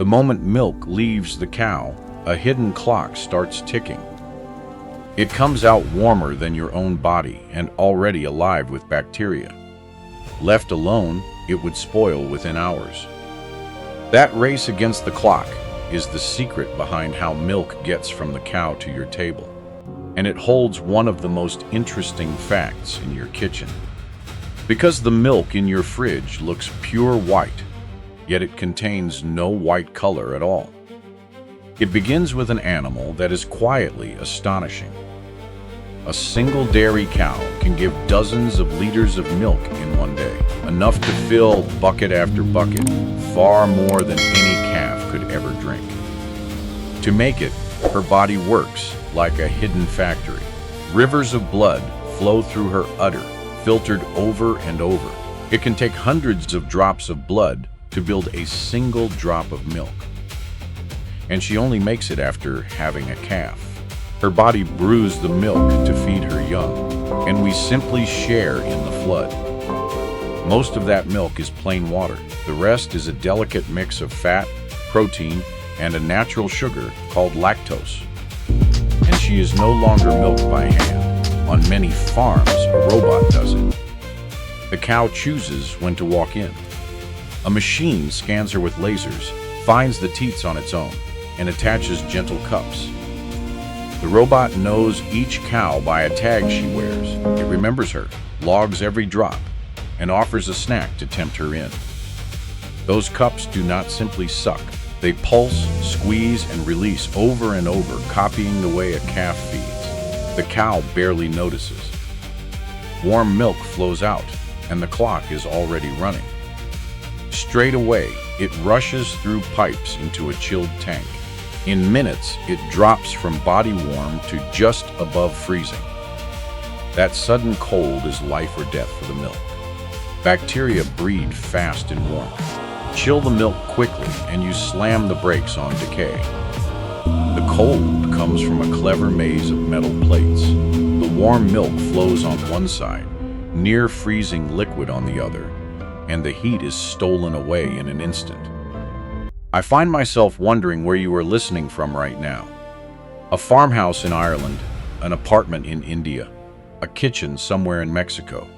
The moment milk leaves the cow, a hidden clock starts ticking. It comes out warmer than your own body and already alive with bacteria. Left alone, it would spoil within hours. That race against the clock is the secret behind how milk gets from the cow to your table. And it holds one of the most interesting facts in your kitchen. Because the milk in your fridge looks pure white, yet it contains no white color at all. It begins with an animal that is quietly astonishing. A single dairy cow can give dozens of liters of milk in one day, enough to fill bucket after bucket, far more than any calf could ever drink. To make it, her body works like a hidden factory. Rivers of blood flow through her udder, filtered over and over. It can take hundreds of drops of blood to build a single drop of milk. And she only makes it after having a calf. Her body brews the milk to feed her young, and we simply share in the flood. Most of that milk is plain water. The rest is a delicate mix of fat, protein, and a natural sugar called lactose. And she is no longer milked by hand. On many farms, a robot does it. The cow chooses when to walk in. A machine scans her with lasers, finds the teats on its own, and attaches gentle cups. The robot knows each cow by a tag she wears. It remembers her, logs every drop, and offers a snack to tempt her in. Those cups do not simply suck. They pulse, squeeze, and release over and over, copying the way a calf feeds. The cow barely notices. Warm milk flows out, and the clock is already running. Straight away, it rushes through pipes into a chilled tank. In minutes, it drops from body warm to just above freezing. That sudden cold is life or death for the milk. Bacteria breed fast in warmth. Chill the milk quickly and you slam the brakes on decay. The cold comes from a clever maze of metal plates. The warm milk flows on one side, near freezing liquid on the other, and the heat is stolen away in an instant. I find myself wondering where you are listening from right now. A farmhouse in Ireland, an apartment in India, a kitchen somewhere in Mexico.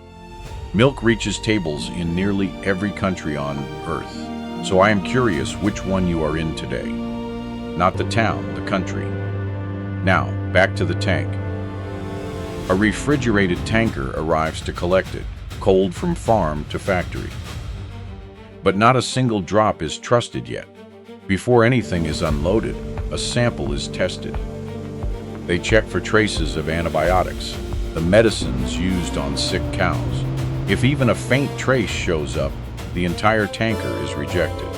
Milk reaches tables in nearly every country on Earth, so I am curious which one you are in today. Not the town, the country. Now, back to the tank. A refrigerated tanker arrives to collect it, cold from farm to factory. But not a single drop is trusted yet. Before anything is unloaded, a sample is tested. They check for traces of antibiotics, the medicines used on sick cows. If even a faint trace shows up, the entire tanker is rejected.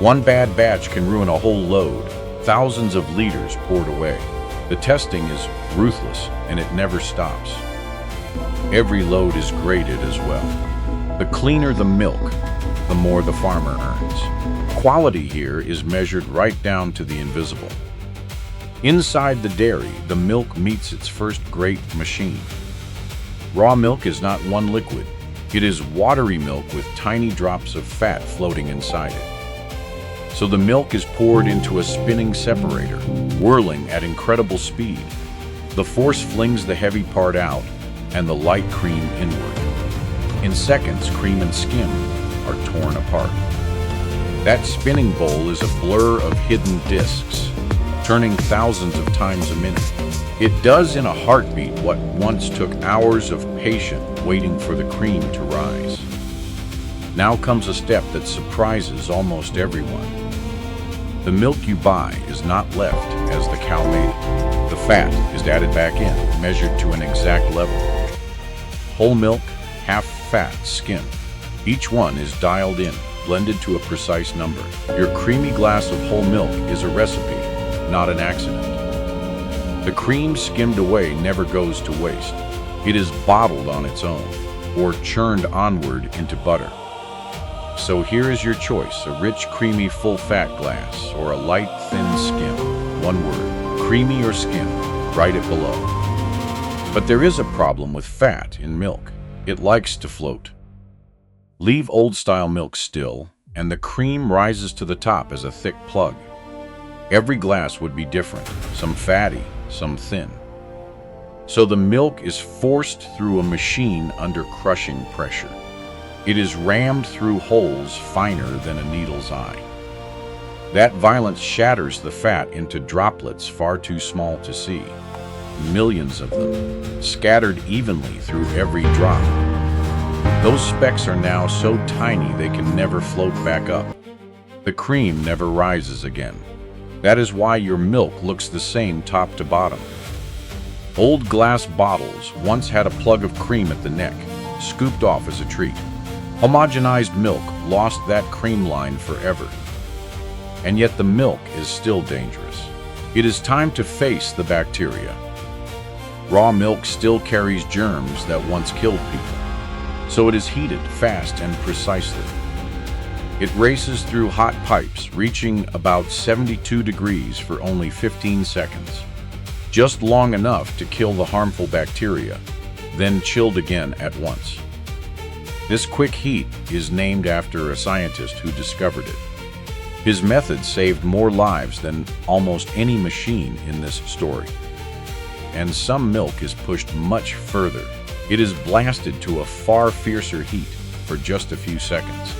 One bad batch can ruin a whole load, thousands of liters poured away. The testing is ruthless, and it never stops. Every load is graded as well. The cleaner the milk, the more the farmer earns. Quality here is measured right down to the invisible. Inside the dairy, the milk meets its first great machine. Raw milk is not one liquid. It is watery milk with tiny drops of fat floating inside it. So the milk is poured into a spinning separator, whirling at incredible speed. The force flings the heavy part out and the light cream inward. In seconds, cream and skim are torn apart. That spinning bowl is a blur of hidden discs, turning thousands of times a minute. It does in a heartbeat what once took hours of patient waiting for the cream to rise. Now comes a step that surprises almost everyone. The milk you buy is not left as the cow made it. The fat is added back in, measured to an exact level. Whole milk, half fat, skim. Each one is dialed in, blended to a precise number. Your creamy glass of whole milk is a recipe, not an accident. The cream skimmed away never goes to waste. It is bottled on its own, or churned onward into butter. So here is your choice, a rich, creamy, full-fat glass, or a light, thin skim. One word, creamy or skim, write it below. But there is a problem with fat in milk. It likes to float. Leave old-style milk still, and the cream rises to the top as a thick plug. Every glass would be different, some fatty, some thin. So the milk is forced through a machine under crushing pressure. It is rammed through holes finer than a needle's eye. That violence shatters the fat into droplets far too small to see. Millions of them, scattered evenly through every drop. Those specks are now so tiny they can never float back up. The cream never rises again. That is why your milk looks the same top to bottom. Old glass bottles once had a plug of cream at the neck, scooped off as a treat. Homogenized milk lost that cream line forever. And yet the milk is still dangerous. It is time to face the bacteria. Raw milk still carries germs that once killed people. So it is heated fast and precisely. It races through hot pipes, reaching about 72 degrees for only 15 seconds. Just long enough to kill the harmful bacteria, then chilled again at once. This quick heat is named after a scientist who discovered it. His method saved more lives than almost any machine in this story. And some milk is pushed much further. It is blasted to a far fiercer heat for just a few seconds.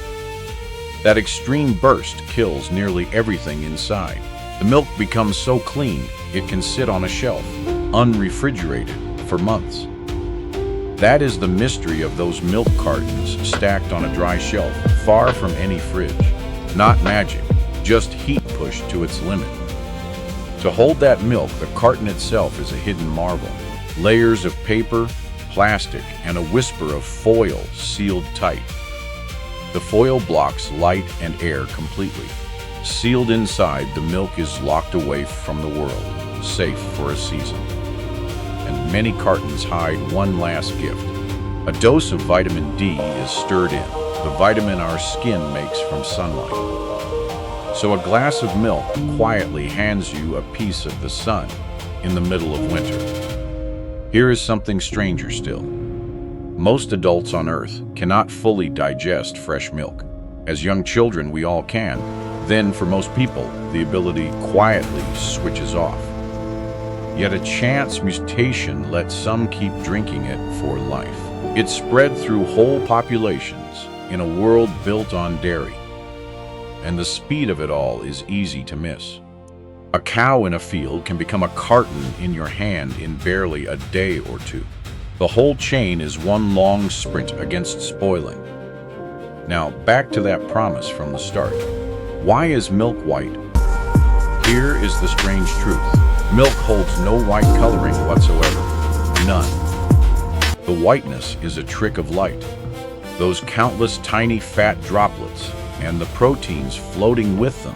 That extreme burst kills nearly everything inside. The milk becomes so clean, it can sit on a shelf, unrefrigerated, for months. That is the mystery of those milk cartons stacked on a dry shelf, far from any fridge. Not magic, just heat pushed to its limit. To hold that milk, the carton itself is a hidden marvel. Layers of paper, plastic, and a whisper of foil sealed tight. The foil blocks light and air completely. Sealed inside, the milk is locked away from the world, safe for a season. And many cartons hide one last gift. A dose of vitamin D is stirred in, the vitamin our skin makes from sunlight. So a glass of milk quietly hands you a piece of the sun in the middle of winter. Here is something stranger still. Most adults on Earth cannot fully digest fresh milk. As young children, we all can. Then, for most people, the ability quietly switches off. Yet a chance mutation lets some keep drinking it for life. It spread through whole populations in a world built on dairy. And the speed of it all is easy to miss. A cow in a field can become a carton in your hand in barely a day or two. The whole chain is one long sprint against spoiling. Now, back to that promise from the start. Why is milk white? Here is the strange truth. Milk holds no white coloring whatsoever. None. The whiteness is a trick of light. Those countless tiny fat droplets and the proteins floating with them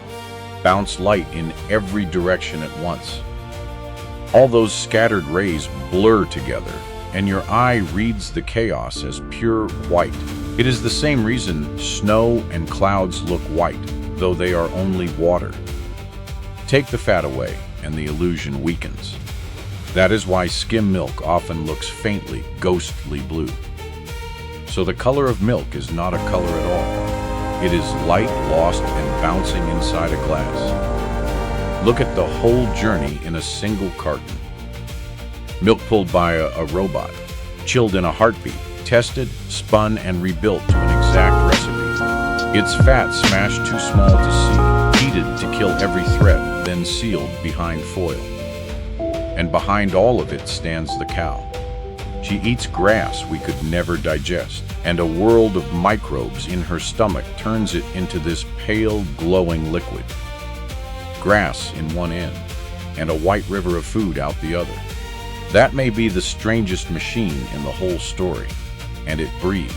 bounce light in every direction at once. All those scattered rays blur together, and your eye reads the chaos as pure white. It is the same reason snow and clouds look white, though they are only water. Take the fat away, and the illusion weakens. That is why skim milk often looks faintly, ghostly blue. So the color of milk is not a color at all. It is light lost and bouncing inside a glass. Look at the whole journey in a single carton. Milk pulled by a robot, chilled in a heartbeat, tested, spun, and rebuilt to an exact recipe. Its fat smashed too small to see, heated to kill every thread, then sealed behind foil. And behind all of it stands the cow. She eats grass we could never digest, and a world of microbes in her stomach turns it into this pale, glowing liquid. Grass in one end, and a white river of food out the other. That may be the strangest machine in the whole story, and it breathes.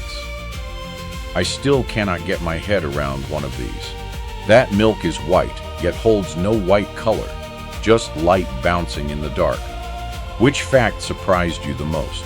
I still cannot get my head around one of these. That milk is white, yet holds no white color, just light bouncing in the dark. Which fact surprised you the most?